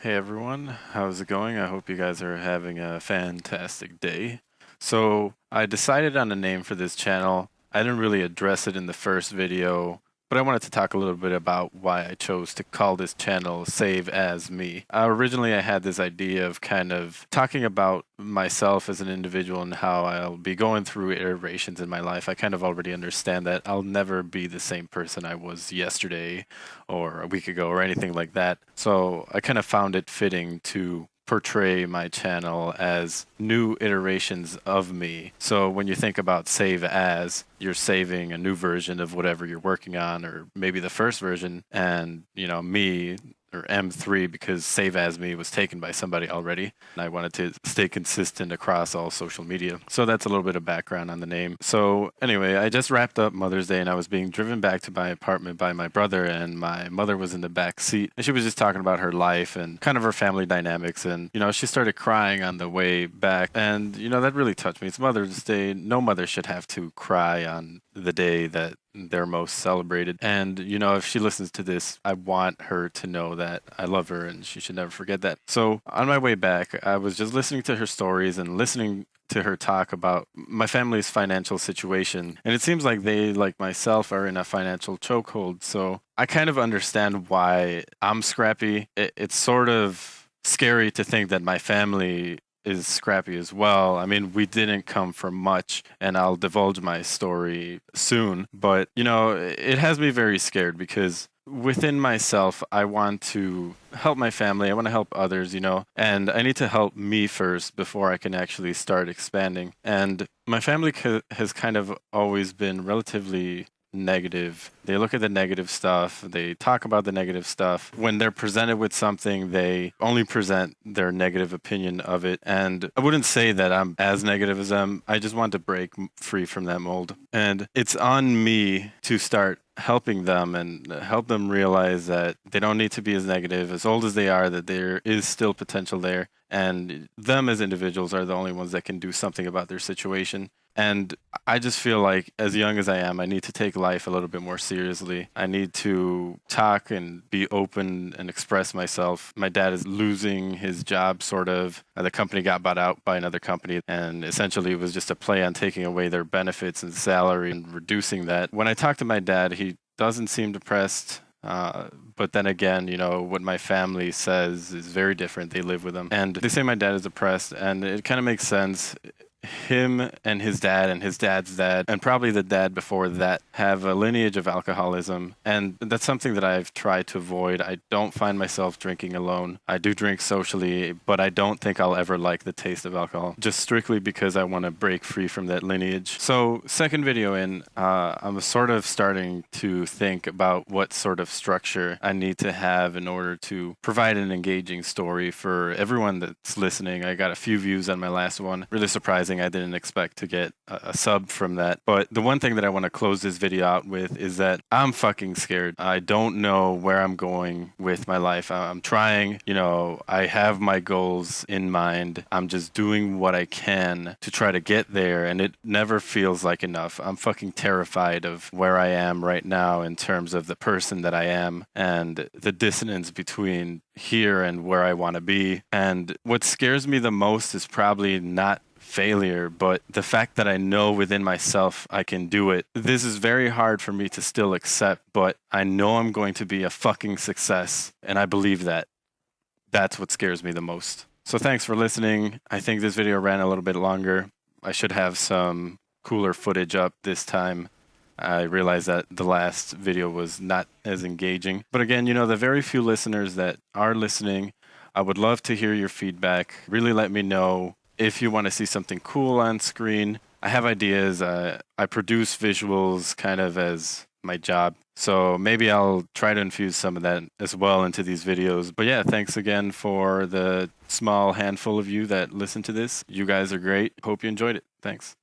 Hey everyone, how's it going? I hope you guys are having a fantastic day. So, I decided on a name for this channel. I didn't really address it in the first video, but I wanted to talk a little bit about why I chose to call this channel Save As Me. Originally, I had this idea of kind of talking about myself as an individual and how I'll be going through iterations in my life. I kind of already understand that I'll never be the same person I was yesterday or a week ago or anything like that. So I kind of found it fitting to portray my channel as new iterations of me. So when you think about save as, you're saving a new version of whatever you're working on, or maybe the first version, and me or M3 because Save As Me was taken by somebody already. And I wanted to stay consistent across all social media. So that's a little bit of background on the name. So anyway, I just wrapped up Mother's Day and I was being driven back to my apartment by my brother, and my mother was in the back seat and she was just talking about her life and kind of her family dynamics. And, she started crying on the way back. And, that really touched me. It's Mother's Day. No mother should have to cry on the day that they're most celebrated. And, if she listens to this, I want her to know that I love her and she should never forget that. So on my way back, I was just listening to her stories and listening to her talk about my family's financial situation. And it seems like they, like myself, are in a financial chokehold. So I kind of understand why I'm scrappy. It's sort of scary to think that my family is scrappy as well. I mean, we didn't come from much, and I'll divulge my story soon. But, it has me very scared because within myself, I want to help my family. I want to help others, and I need to help me first before I can actually start expanding. And my family has kind of always been relatively negative. They look at the negative stuff, they talk about the negative stuff. When they're presented with something, they only present their negative opinion of it. And I wouldn't say that I'm as negative as them. I just want to break free from that mold. And it's on me to start helping them and help them realize that they don't need to be as negative, as old as they are, that there is still potential there. And them as individuals are the only ones that can do something about their situation. And I just feel like, as young as I am, I need to take life a little bit more seriously. I need to talk and be open and express myself. My dad is losing his job, sort of. The company got bought out by another company, and essentially it was just a play on taking away their benefits and salary and reducing that. When I talk to my dad, he doesn't seem depressed. But then again, what my family says is very different. They live with them. And they say my dad is depressed, and it kind of makes sense. Him and his dad's dad, and probably the dad before that, have a lineage of alcoholism. And that's something that I've tried to avoid. I don't find myself drinking alone. I do drink socially, but I don't think I'll ever like the taste of alcohol, just strictly because I want to break free from that lineage. So, second video in, I'm sort of starting to think about what sort of structure I need to have in order to provide an engaging story for everyone that's listening. I got a few views on my last one. Really surprising. I didn't expect to get a sub from that. But the one thing that I want to close this video out with is that I'm fucking scared. I don't know where I'm going with my life. I'm trying, I have my goals in mind. I'm just doing what I can to try to get there, and it never feels like enough. I'm fucking terrified of where I am right now in terms of the person that I am and the dissonance between here and where I want to be. And what scares me the most is probably not failure, but the fact that I know within myself I can do it. This is very hard for me to still accept, but I know I'm going to be a fucking success, and I believe that. That's what scares me the most. So thanks for listening. I think this video ran a little bit longer. I should have some cooler footage up this time. I realized that the last video was not as engaging. But again, the very few listeners that are listening, I would love to hear your feedback. Really let me know if you want to see something cool on screen. I have ideas. I produce visuals kind of as my job. So maybe I'll try to infuse some of that as well into these videos. But yeah, thanks again for the small handful of you that listen to this. You guys are great. Hope you enjoyed it. Thanks.